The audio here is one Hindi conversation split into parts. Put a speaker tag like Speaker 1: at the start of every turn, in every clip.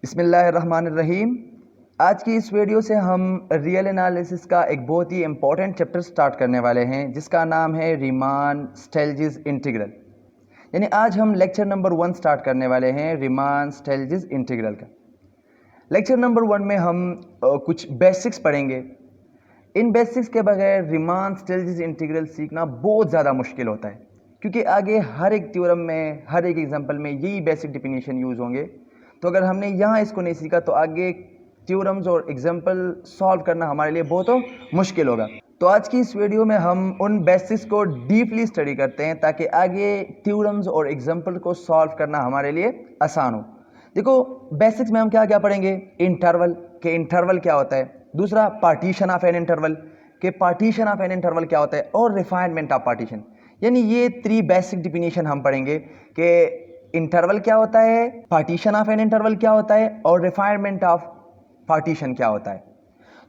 Speaker 1: बिस्मिल्लाहिर्रहमानिर्रहीम। आज की इस वीडियो से हम रियल एनालिसिस का एक बहुत ही इम्पॉर्टेंट चैप्टर स्टार्ट करने वाले हैं जिसका नाम है रीमान स्टेल्जिस इंटीग्रल। यानी आज हम लेक्चर नंबर 1 स्टार्ट करने वाले हैं रीमान स्टेल्जिस इंटीग्रल का। लेक्चर नंबर 1 में हम कुछ बेसिक्स पढ़ेंगे। इन बेसिक्स के बगैर रीमान स्टेल्जिस इंटीग्रल सीखना बहुत ज़्यादा मुश्किल होता है, क्योंकि आगे हर एक थ्योरम में, हर एक एग्जाम्पल में यही बेसिक डिफिनीशन यूज़ होंगे। तो अगर हमने यहाँ इसको नहीं सीखा तो आगे थ्योरम्स और एग्जाम्पल सॉल्व करना हमारे लिए बहुत मुश्किल होगा। तो आज की इस वीडियो में हम उन बेसिक्स को डीपली स्टडी करते हैं ताकि आगे थ्योरम्स और एग्जाम्पल को सॉल्व करना हमारे लिए आसान हो। देखो, बेसिक्स में हम क्या क्या पढ़ेंगे। इंटरवल के इंटरवल क्या होता है, दूसरा पार्टीशन ऑफ एन इंटरवल के पार्टीशन ऑफ एन इंटरवल क्या होता है, और रिफाइनमेंट ऑफ पार्टीशन। यानी ये 3 बेसिक डिफिनीशन हम पढ़ेंगे कि इंटरवल क्या होता है, पार्टीशन ऑफ एन इंटरवल क्या होता है, और रिफाइनमेंट ऑफ पार्टीशन क्या होता है।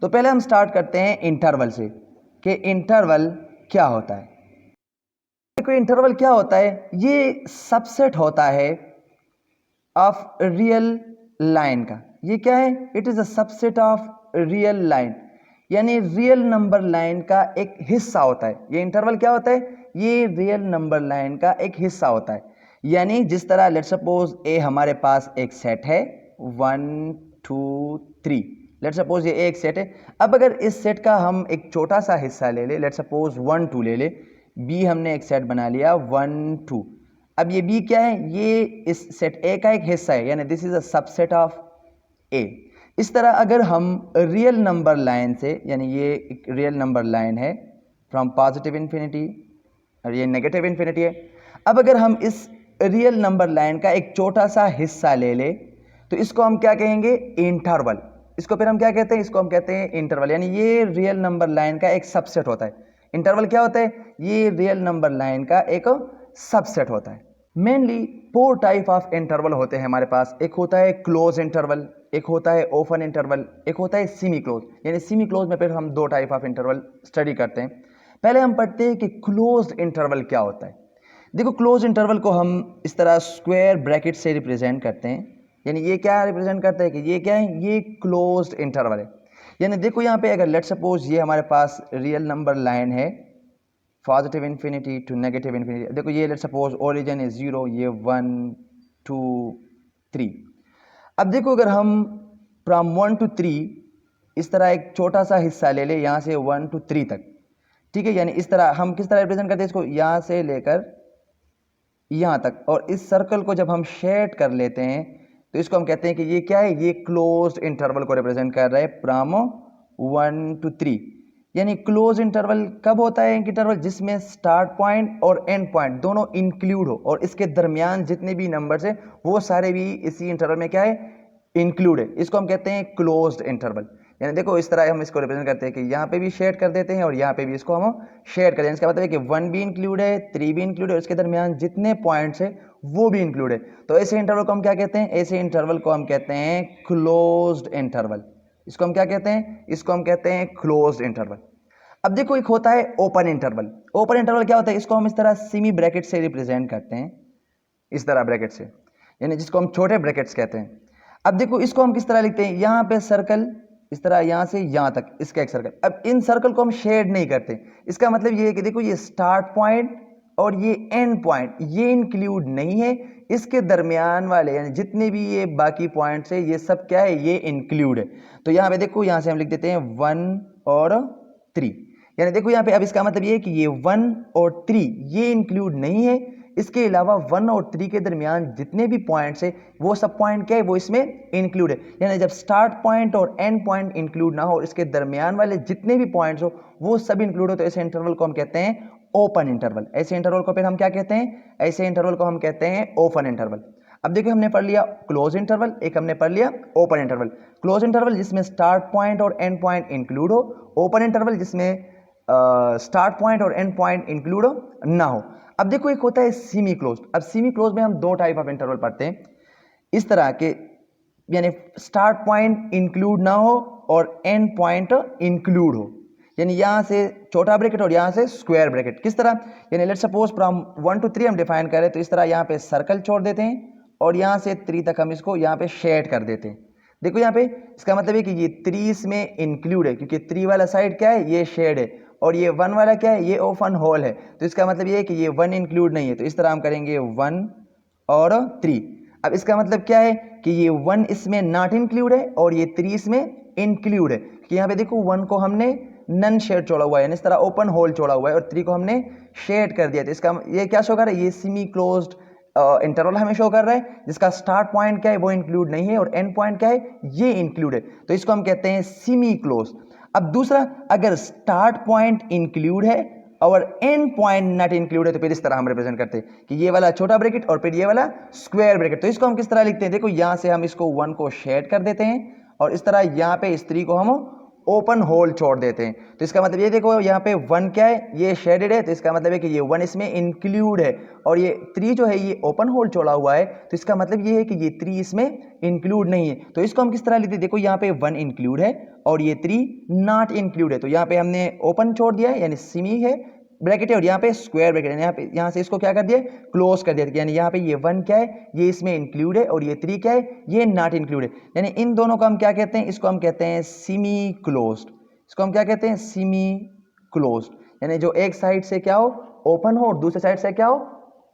Speaker 1: तो पहले हम स्टार्ट करते हैं इंटरवल से कि इंटरवल क्या होता है। देखो, इंटरवल क्या होता है, ये सबसेट होता है ऑफ रियल लाइन का। ये क्या है, it is a subset of real line, यानी रियल नंबर लाइन का एक हिस्सा होता है। ये इंटरवल क्या होता है, ये रियल नंबर लाइन का एक हिस्सा होता है। यानी जिस तरह लेट्स सपोज ए हमारे पास एक सेट है 1 2 3, लेट्स सपोज ये एक सेट है। अब अगर इस सेट का हम एक छोटा सा हिस्सा ले ले, लेट्स सपोज 1 2 ले ले, बी हमने एक सेट बना लिया 1 2। अब ये बी क्या है, ये इस सेट ए का एक हिस्सा है, यानी this is a subset of A. इस तरह अगर हम रियल नंबर लाइन से, यानी ये एक रियल नंबर लाइन है फ्रॉम पॉजिटिव इन्फिनिटी और ये नेगेटिव इन्फिनिटी है। अब अगर हम इस रियल नंबर लाइन का एक छोटा सा हिस्सा ले ले तो इसको हम क्या कहेंगे, इंटरवल। इसको फिर हम क्या कहते हैं, इसको हम कहते हैं इंटरवल। यानी ये रियल नंबर लाइन का एक सबसेट होता है। इंटरवल क्या होता है, ये रियल नंबर लाइन का एक सबसेट होता है। मेनली 4 टाइप ऑफ इंटरवल होते हैं हमारे पास। एक होता है क्लोज इंटरवल, एक होता है ओपन इंटरवल, एक होता है सेमी क्लोज। यानी सेमी क्लोज में फिर हम 2 टाइप ऑफ इंटरवल स्टडी करते हैं। पहले हम पढ़ते हैं कि क्लोज इंटरवल क्या होता है। देखो, क्लोज इंटरवल को हम इस तरह स्क्वायर ब्रैकेट से रिप्रेजेंट करते हैं। यानी ये क्या रिप्रेजेंट करता है कि ये क्या है, ये क्लोज्ड इंटरवल है। यानी देखो यहाँ पे अगर लेट सपोज ये हमारे पास रियल नंबर लाइन है positive infinity to negative infinity. देखो ये लेट सपोज ओरिजिन है 0, ये 1 2 3। अब देखो अगर हम फ्रॉम 1 to 3 इस तरह एक छोटा सा हिस्सा ले ले, यहाँ से 1 to 3 तक, ठीक है। यानी इस तरह हम किस तरह रिप्रेजेंट करते हैं इसको, यहाँ से लेकर यहाँ तक। और इस सर्कल को जब हम शेड कर लेते हैं तो इसको हम कहते हैं कि ये क्या है, ये क्लोज्ड इंटरवल को रिप्रेजेंट कर रहा है फ्रॉम 1 to 3। यानी क्लोज इंटरवल कब होता है, इंटरवल जिसमें स्टार्ट पॉइंट और एंड पॉइंट दोनों इंक्लूड हो, और इसके दरमियान जितने भी नंबर्स है वो सारे भी इसी इंटरवल में क्या है, इंक्लूड है। इसको हम कहते हैं क्लोज्ड इंटरवल। यानी देखो इस तरह हम इसको रिप्रेजेंट करते हैं कि यहाँ पे भी शेयर कर देते हैं और यहाँ पे भी इसको हम शेयर कर देते हैं। इसका मतलब है कि 1 भी इंक्लूड है, 3 भी इंक्लूड है, और इसके दरमियान जितने पॉइंट्स है वो भी इंक्लूड है। तो ऐसे इंटरवल को हम क्या कहते हैं, ऐसे इंटरवल को हम कहते हैं क्लोज्ड इंटरवल। इसको हम क्या कहते हैं, इसको हम कहते हैं क्लोज्ड इंटरवल। अब देखो एक होता है ओपन इंटरवल। ओपन इंटरवल क्या होता है, इसको हम इस तरह सेमी ब्रैकेट से रिप्रेजेंट करते हैं, इस तरह ब्रैकेट से, यानी जिसको हम छोटे ब्रैकेट्स कहते हैं। अब देखो इसको हम किस तरह लिखते हैं, यहाँ पे सर्कल इस तरह, यहाँ से यहाँ तक इसका एक सर्कल। अब इन सर्कल को हम शेड नहीं करते। इसका मतलब ये है कि देखो ये स्टार्ट पॉइंट और ये एंड पॉइंट ये इंक्लूड नहीं है, इसके दरमियान वाले यानी जितने भी ये बाकी पॉइंट्स है ये सब क्या है, ये इंक्लूड है। तो यहाँ पे देखो, यहाँ से हम लिख देते हैं 1 और 3। यानी देखो यहाँ पे अब इसका मतलब ये है कि ये 1 और 3 ये इंक्लूड नहीं है, इसके अलावा 1 और 3 के दरमियान जितने भी पॉइंट्स है वो सब पॉइंट क्या है, वो इसमें इंक्लूड है। यानी जब स्टार्ट पॉइंट और एंड पॉइंट इंक्लूड ना हो, इसके दरमियान वाले जितने भी पॉइंट्स हो वो सब इंक्लूड हो, तो ऐसे इंटरवल को हम कहते हैं ओपन इंटरवल। ऐसे इंटरवल को फिर हम क्या कहते हैं, ऐसे इंटरवल को हम कहते हैं ओपन इंटरवल। अब देखिए हमने पढ़ लिया क्लोज इंटरवल, एक हमने पढ़ लिया ओपन इंटरवल। क्लोज इंटरवल जिसमें स्टार्ट पॉइंट और एंड पॉइंट इंक्लूड हो, ओपन इंटरवल जिसमें स्टार्ट पॉइंट और एंड पॉइंट इंक्लूड ना हो। अब देखो एक होता है सेमी क्लोज। अब सेमी क्लोज में हम 2 टाइप ऑफ इंटरवल पढ़ते हैं इस तरह के, यानी स्टार्ट पॉइंट इंक्लूड ना हो और एंड पॉइंट इंक्लूड हो। यानी यहाँ से छोटा ब्रैकेट और यहाँ से स्क्वायर ब्रैकेट। किस तरह, यानी लेट्स सपोज फ्रॉम 1 to 3 हम डिफाइन करें तो इस तरह यहाँ पे सर्कल छोड़ देते हैं और यहाँ से 3 तक हम इसको यहाँ पे शेड कर देते हैं। देखो यहाँ पे इसका मतलब है कि ये 3 इसमें इंक्लूड है, क्योंकि 3 वाला साइड क्या है, ये शेड है, और ये 1 वाला क्या है, ये ओपन होल है। तो इसका मतलब ये है कि ये 1 इंक्लूड नहीं है, तो इस तरह हम करेंगे 1 और 3। अब इसका मतलब क्या है कि ये 1 इसमें नॉट इंक्लूड है और ये 3 इसमें इंक्लूड है, कि यहाँ पे देखो 1 को हमने नन शेड छोड़ा हुआ है, यानी इस तरह ओपन होल छोड़ा हुआ है, और 3 को हमने शेड कर दिया। तो इसका ये क्या शो कर रहा है, ये सेमी क्लोज्ड इंटरवल हमें शो कर रहा है, जिसका स्टार्ट पॉइंट क्या है, वो इंक्लूड नहीं है, और एंड पॉइंट क्या है, ये इंक्लूड है। तो इसको हम कहते हैं सेमी क्लोज। अब दूसरा, अगर स्टार्ट पॉइंट इंक्लूड है और एंड पॉइंट नॉट इंक्लूड है, तो फिर इस तरह हम रिप्रेजेंट करते हैं कि ये वाला छोटा ब्रैकेट और फिर ये वाला स्क्वायर ब्रैकेट। तो इसको हम किस तरह लिखते हैं, देखो यहां से हम इसको 1 को शेड कर देते हैं, और इस तरह यहां पे इस 3 को हम ओपन होल छोड़ देते हैं। तो इसका मतलब ये देखो यहाँ पे 1 क्या है, ये शेडेड है, तो इसका मतलब है कि ये 1 इसमें इंक्लूड है, और ये 3 जो है ये ओपन होल छोड़ा हुआ है, तो इसका मतलब ये है कि ये 3 इसमें इंक्लूड नहीं है। तो इसको हम किस तरह लिखते हैं, देखो यहाँ पे 1 इंक्लूड है और ये 3 नॉट इंक्लूड है, तो यहाँ पे हमने ओपन छोड़ दिया है, यानी सेमी है ब्रैकेट है, और यहाँ पे स्क्वायर ब्रैकेट है, यहाँ पे यहाँ से इसको क्या कर दिया, क्लोज कर दिया, यानी यहाँ पे ये 1 क्या है, ये इसमें इंक्लूड है, और ये 3 क्या है, ये नॉट इंक्लूड है। यानी इन दोनों को हम क्या कहते हैं, इसको हम कहते हैं सेमी क्लोज्ड। इसको हम क्या कहते हैं, सेमी क्लोज्ड, यानी जो एक साइड से क्या हो, ओपन हो, और दूसरे साइड से क्या हो,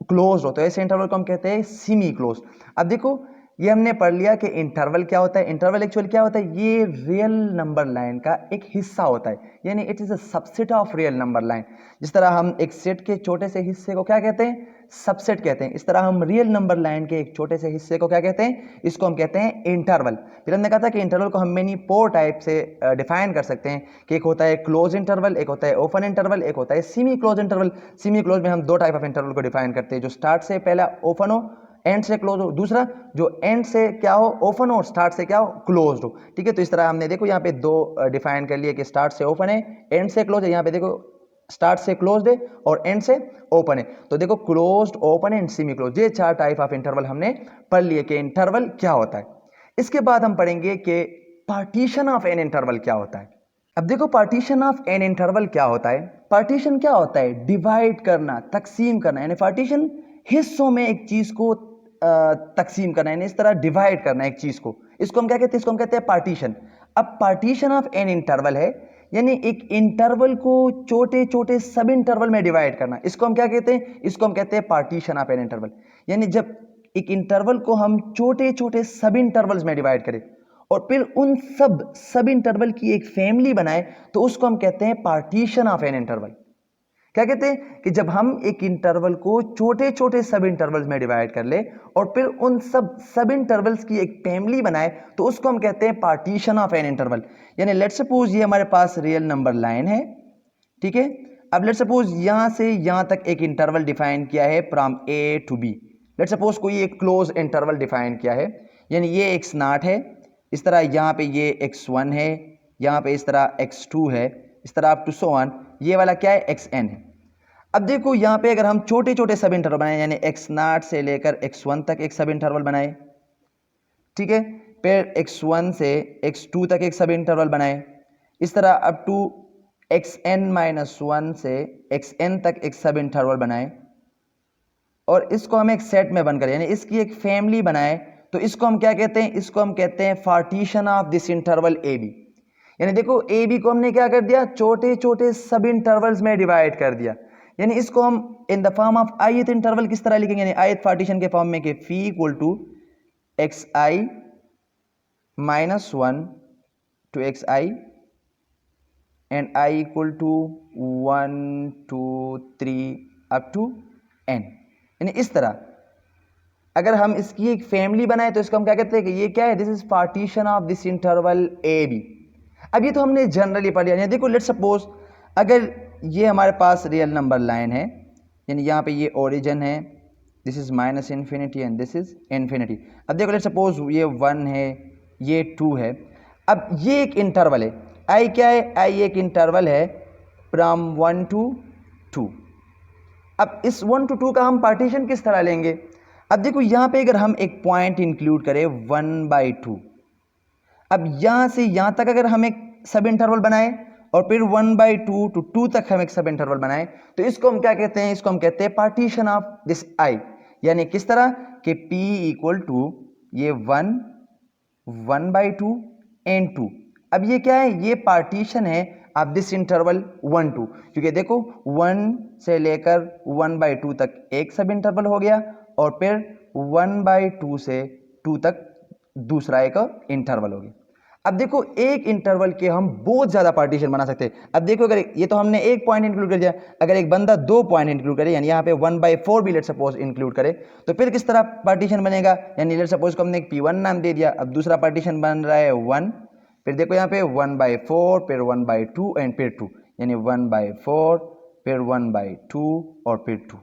Speaker 1: क्लोज हो। तो ऐसे इंटरवल को हम कहते हैं सेमी क्लोज्ड। अब देखो ये हमने पढ़ लिया कि इंटरवल क्या होता है। इंटरवल एक्चुअल क्या होता है, ये रियल नंबर लाइन का एक हिस्सा होता है, यानी it is a subset of real number line. जिस तरह हम एक सेट के छोटे से हिस्से को क्या कहते हैं, सबसेट कहते हैं, इस तरह हम रियल नंबर लाइन के एक छोटे से हिस्से को क्या कहते हैं, इसको हम कहते हैं इंटरवल। फिर हमने कहा था कि इंटरवल को हम मेनी 4 टाइप से डिफाइन कर सकते हैं, कि एक होता है क्लोज इंटरवल, एक होता है ओपन इंटरवल, एक होता है semi close interval. Semi close में हम 2 टाइप ऑफ इंटरवल को डिफाइन करते हैं, जो स्टार्ट से पहला ओपन हो, एंड से क्लोज हो, दूसरा जो एंड से क्या हो, ओपन हो, और स्टार्ट से क्या हो, क्लोज्ड हो। ठीक है, तो इस तरह हमने देखो यहाँ पे 2 डिफाइन कर लिए, कि स्टार्ट से ओपन है, एंड से क्लोज है। यहाँ पे देखो स्टार्ट से क्लोज्ड है और एंड से ओपन है। तो देखो closed, open and semi close, ये 4 टाइप ऑफ इंटरवल हमने पढ़ लिए कि इंटरवल क्या होता है। इसके बाद हम पढ़ेंगे कि पार्टीशन ऑफ एन इंटरवल क्या होता है। अब देखो पार्टीशन ऑफ एन इंटरवल क्या होता है। पार्टीशन क्या होता है, डिवाइड करना, तकसीम करना, यानी पार्टीशन हिस्सों में एक चीज को तकसीम करना, यानी इस तरह डिवाइड करना एक चीज को, इसको हम क्या कहते हैं, इसको हम कहते हैं पार्टीशन। अब पार्टीशन ऑफ एन इंटरवल है, यानी एक इंटरवल को छोटे छोटे सब इंटरवल में डिवाइड करना, इसको हम क्या कहते हैं, इसको हम कहते हैं पार्टीशन ऑफ एन इंटरवल। यानी जब एक इंटरवल को हम छोटे छोटे सब इंटरवल्स में डिवाइड करें और फिर उन सब इंटरवल की एक फैमिली बनाए, तो उसको हम कहते हैं पार्टीशन ऑफ एन इंटरवल। क्या कहते हैं कि जब हम एक इंटरवल को छोटे छोटे सब इंटरवल्स में डिवाइड कर ले और फिर उन सब इंटरवल्स की एक फैमिली बनाए, तो उसको हम कहते हैं पार्टीशन ऑफ एन इंटरवल। यानी लेट्स सपोज ये हमारे पास रियल नंबर लाइन है, ठीक है। अब लेट्स सपोज यहां से यहां तक एक इंटरवल डिफाइन किया है from A to B. Let's suppose कोई एक क्लोज इंटरवल डिफाइन किया है, यानी ये एक्स नॉट है, इस तरह यहाँ पे ये x1 है, यहाँ पे इस तरह x2 है, इस तरह अप टू सो ऑन, ये वाला क्या है, xn है। अब देखो यहाँ पे अगर हम छोटे छोटे सब इंटरवल बनाए, यानी x0 से लेकर x1 तक एक सब इंटरवल बनाए, ठीक है, फिर x1 से x2 तक एक सब इंटरवल बनाए, इस तरह अप टू xn-1 से xn तक एक सब इंटरवल बनाए, और इसको हम एक सेट में बनकर यानी इसकी एक फैमिली बनाए, तो इसको हम क्या कहते हैं, इसको हम कहते हैं partition of this interval A B. यानी देखो ए बी को हमने क्या कर दिया, छोटे छोटे सब इंटरवल्स में डिवाइड कर दिया। यानी इसको हम in the form of ith interval किस तरह लिखेंगे, यानी ith पार्टीशन के फॉर्म में कि φ equal to xi minus 1 to xi and i equal to 1 2 3 up to n। यानी इस तरह अगर हम इसकी एक फैमिली बनाए, तो इसको हम क्या कहते हैं कि ये क्या है, this is partition of this interval A B. अब ये तो हमने जनरली पढ़ लिया। देखो लेट्स सपोज अगर ये हमारे पास रियल नंबर लाइन है, यानी यहाँ पे ये ओरिजिन है, this is minus infinity and this is infinity. अब देखो लेट्स सपोज ये 1 है, ये 2 है। अब ये एक इंटरवल है, आई क्या है, आई एक इंटरवल है फ्रॉम 1 टू 2। अब इस 1 टू 2 का हम पार्टीशन किस तरह लेंगे। अब देखो यहाँ पे अगर हम एक पॉइंट इंक्लूड करें 1/2, अब यहाँ से यहाँ तक अगर हम एक सब इंटरवल बनाए और फिर 1/2 टू 2 तक हम एक सब इंटरवल बनाए, तो इसको हम क्या कहते हैं, इसको हम कहते हैं पार्टीशन ऑफ दिस आई। यानी किस तरह कि p इक्वल टू ये 1 1/2 एंड 2। अब ये क्या है, ये पार्टीशन है ऑफ दिस इंटरवल 1 2, क्योंकि देखो 1 से लेकर 1/2 तक एक सब इंटरवल हो गया और फिर 1/2 से 2 तक दूसरा एक इंटरवल हो गया। अब देखो एक इंटरवल के हम बहुत ज्यादा पार्टीशन बना सकते हैं। अब देखो अगर ये तो हमने एक पॉइंट इंक्लूड कर दिया, अगर एक बंदा 2 पॉइंट इंक्लूड करे, यानी यहाँ पे 1/4 भी लेट सपोज इंक्लूड करे, तो फिर किस तरह पार्टीशन बनेगा, यानी लेट सपोज को हमने एक P1 नाम दे दिया, अब दूसरा पार्टीशन बन रहा है 1, फिर देखो यहाँ पे 1/4, फिर 1/2 एंड फिर 2, यानी 1/4 फिर 1/2 और फिर 2।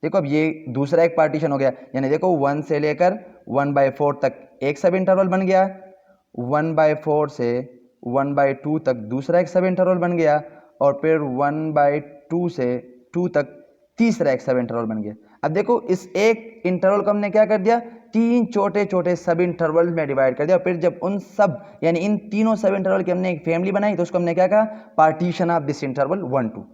Speaker 1: देखो अब ये दूसरा एक पार्टीशन हो गया, यानी देखो 1 से लेकर 1/4 तक एक सब इंटरवल बन गया, 1/4 से 1/2 तक दूसरा एक सब इंटरवल बन गया और फिर 1/2 से 2 तक तीसरा एक सब इंटरवल बन गया। अब देखो इस एक इंटरवल को हमने क्या कर दिया, 3 छोटे छोटे सब इंटरवल में डिवाइड कर दिया, और फिर जब उन सब यानी इन तीनों सब इंटरवल की हमने एक फैमिली बनाई तो उसको हमने क्या कहा, पार्टीशन ऑफ दिस इंटरवल 1 2।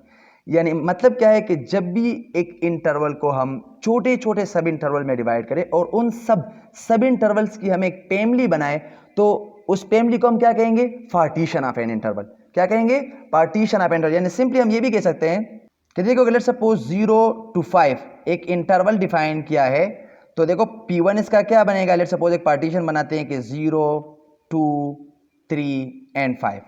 Speaker 1: यानी मतलब क्या है कि जब भी एक इंटरवल को हम छोटे छोटे सब इंटरवल में डिवाइड करें और उन सब इंटरवल्स की हम एक फैमिली बनाए, तो उस फैमिली को हम क्या कहेंगे, पार्टीशन ऑफ एन इंटरवल। क्या कहेंगे, पार्टीशन ऑफ इंटरवल। यानी सिंपली हम ये भी कह सकते हैं कि देखो लेट्स सपोज 0 to 5 एक इंटरवल डिफाइन किया है, तो देखो P1 इसका क्या बनेगा, लेट्स सपोज एक पार्टीशन बनाते हैं कि 0 2 3 एंड 5,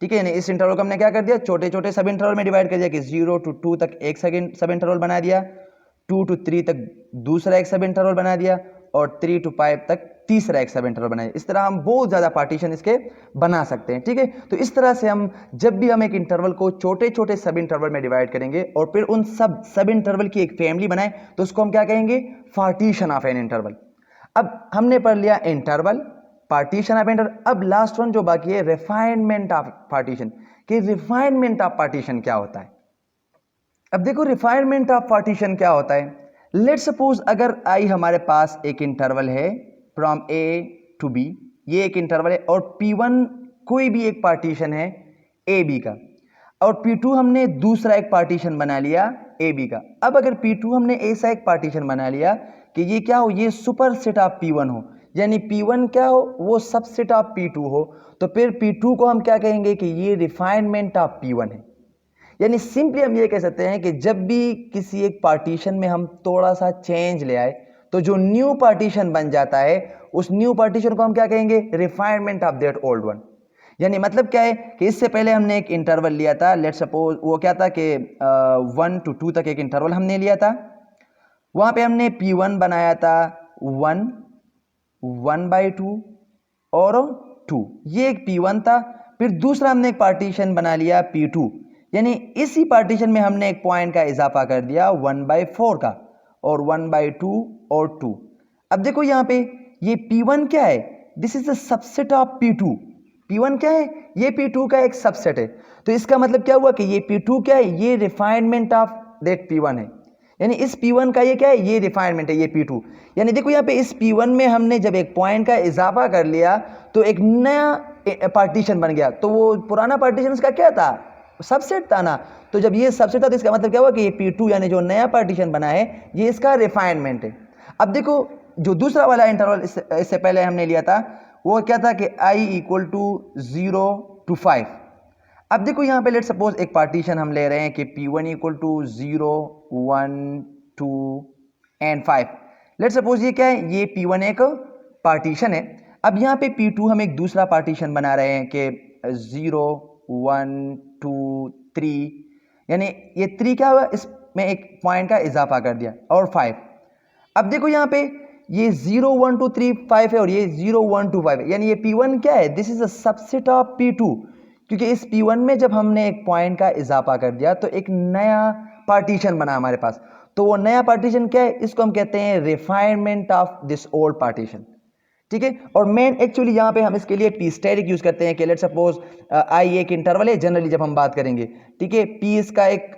Speaker 1: ठीक है। यानी इस इंटरवल को हमने क्या कर दिया, छोटे छोटे सब इंटरवल में डिवाइड कर दिया कि 0 to 2 तक एक सब इंटरवल बना दिया, 2 to 3 तक दूसरा एक सब इंटरवल बना दिया और 3 to 5 तक तीसरा एक सब इंटरवल बनाया। इस तरह हम बहुत ज्यादा पार्टीशन इसके बना सकते हैं, ठीक है। तो इस तरह से हम जब भी हम एक इंटरवल को छोटे छोटे सब इंटरवल में डिवाइड करेंगे और फिर उन सब इंटरवल की एक फैमिली बनाए तो उसको हम क्या कहेंगे, पार्टीशन ऑफ एन इंटरवल। अब हमने पढ़ लिया इंटरवल, पार्टीशन ऑफ इंटरवल। अब लास्ट वन जो बाकी है, रिफाइनमेंट ऑफ पार्टीशन, कि रिफाइनमेंट ऑफ पार्टीशन क्या होता है। अब देखो रिफाइनमेंट ऑफ पार्टीशन क्या होता है। लेट्स सपोज अगर आई हमारे पास एक इंटरवल है फ्रॉम A to B, ये एक इंटरवल है और P1 कोई भी एक पार्टीशन है AB का, और P2 हमने दूसरा एक पार्टीशन बना लिया AB का। अब अगर P2 हमने ऐसा एक पार्टीशन बना लिया कि ये क्या हो, ये सुपर सेट ऑफ P1 हो, यानी P1 क्या हो, वो सबसेट ऑफ P2 हो, तो फिर P2 को हम क्या कहेंगे कि ये रिफाइनमेंट ऑफ P1 है। यानी सिंपली हम ये कह सकते हैं कि जब भी किसी एक पार्टीशन में हम थोड़ा सा चेंज ले आए तो जो न्यू पार्टीशन बन जाता है उस न्यू पार्टीशन को हम क्या कहेंगे, refinement of that old one. यानी मतलब क्या है कि इससे पहले हमने एक इंटरवल लिया था, लेट्स सपोज वो क्या था कि 1 to 2 तक एक इंटरवल हमने लिया था, वहां पे हमने P1 बनाया था 1 1/2 और 2, ये एक P1 था। फिर दूसरा हमने एक पार्टीशन बना लिया P2, यानी इसी पार्टीशन में हमने एक पॉइंट का इजाफा कर दिया 1/4 का और 1/2 और 2। अब देखो यहाँ पे ये P1 क्या है, this is the subset of P2। P1 क्या है, ये P2 का एक सबसेट है, तो इसका मतलब क्या हुआ कि ये P2 क्या है, ये रिफाइनमेंट ऑफ दैट P1 है। यानी इस P1 का ये क्या है, ये रिफाइनमेंट है, ये P2। यानी देखो यहाँ पे इस P1 में हमने जब एक पॉइंट का इजाफा कर लिया तो एक नया पार्टीशन बन गया, तो वो पुराना पार्टीशन इसका क्या था, सबसेट था ना। तो जब ये सबसेट था तो इसका मतलब क्या हुआ कि ये P2 यानी जो नया पार्टीशन बना है ये इसका रिफाइनमेंट है। अब देखो जो दूसरा वाला इंटरवल इससे पहले हमने लिया था वो क्या था कि I = 0 to 5। अब देखो यहाँ पे लेट सपोज एक पार्टीशन हम ले रहे हैं कि P1 = 0 1 2 एंड 5। लेट सपोज ये क्या है, ये P1 एक पार्टीशन है। अब यहाँ पे P2 हम एक दूसरा पार्टीशन बना रहे हैं कि 0 1 2 3, यानी ये 3 क्या हुआ, इसमें एक पॉइंट का इजाफा कर दिया और 5। अब देखो यहाँ पे ये 0 1 2 3 5 है और ये 0 1 2 5 है, यानी ये P1 क्या है, this is a subset of P2, क्योंकि इस P1 में जब हमने एक पॉइंट का इजाफा कर दिया तो एक नया पार्टीशन बना हमारे पास, तो वो नया पार्टीशन क्या है, इसको हम कहते हैं refinement of this old partition, ठीक है। और मेन एक्चुअली यहाँ पे हम इसके लिए P स्टेरिक यूज करते हैं कि लेट सपोज I एक इंटरवल है जनरली जब हम बात करेंगे, ठीक है, P इसका एक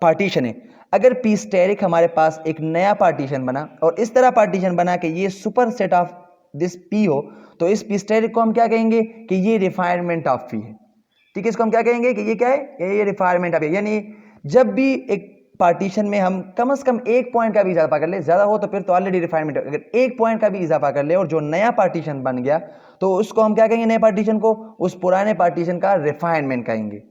Speaker 1: पार्टीशन है। अगर P स्टेरिक हमारे पास एक नया पार्टीशन बना और इस तरह पार्टीशन बना कि ये super set of this P हो, तो इस P स्टेरिक को हम क्या कहेंगे कि ये रिफाइनमेंट ऑफ P है, ठीक है। इसको हम क्या कहेंगे कि ये क्या है, ये रिफाइनमेंट ऑफ P। यानी जब भी एक पार्टीशन में हम कम से कम एक पॉइंट का भी इजाफा कर ले, ज़्यादा हो तो फिर तो ऑलरेडी रिफाइनमेंट, अगर एक पॉइंट का भी इजाफा कर ले और जो नया पार्टीशन बन गया तो उसको हम क्या कहेंगे, नए पार्टीशन को, उस पुराने पार्टीशन का रिफाइनमेंट कहेंगे।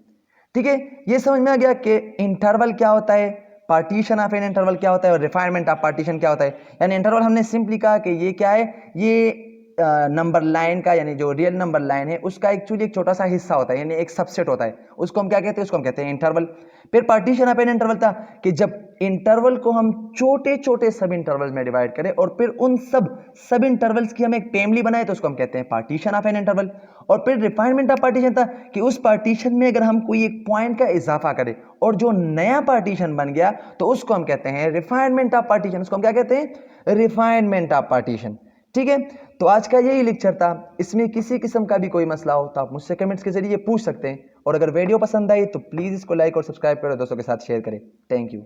Speaker 1: ठीक है, ये समझ में आ गया कि इंटरवल क्या होता है, पार्टीशन ऑफ एन इंटरवल क्या होता है और रिफाइनमेंट ऑफ पार्टीशन क्या होता है। यानी इंटरवल हमने सिंपली कहा कि ये क्या है, ये नंबर लाइन का, यानी जो रियल नंबर लाइन है उसका एक्चुअली एक छोटा सा हिस्सा होता है, यानी एक सबसेट होता है, उसको हम क्या कहते हैं, उसको हम कहते हैं इंटरवल। फिर पार्टीशन ऑफ एन इंटरवल था कि जब इंटरवल को हम छोटे छोटे सब इंटरवल्स में डिवाइड करें और फिर उन सब इंटरवल्स की हम एक फैमिली बनाए तो उसको हम कहते हैं पार्टीशन ऑफ एन इंटरवल। और फिर रिफाइनमेंट ऑफ पार्टीशन था कि उस पार्टीशन में अगर हम कोई एक पॉइंट का इजाफा करें और जो नया पार्टीशन बन गया तो उसको हम कहते हैं रिफाइनमेंट ऑफ पार्टीशन, उसको हम क्या कहते हैं, रिफाइनमेंट ऑफ पार्टीशन। ठीक है, तो आज का यही लेक्चर था। इसमें किसी किस्म का भी कोई मसला हो तो आप मुझसे कमेंट्स के जरिए पूछ सकते हैं, और अगर वीडियो पसंद आई तो प्लीज़ इसको लाइक और सब्सक्राइब करो, दोस्तों के साथ शेयर करें। Thank you.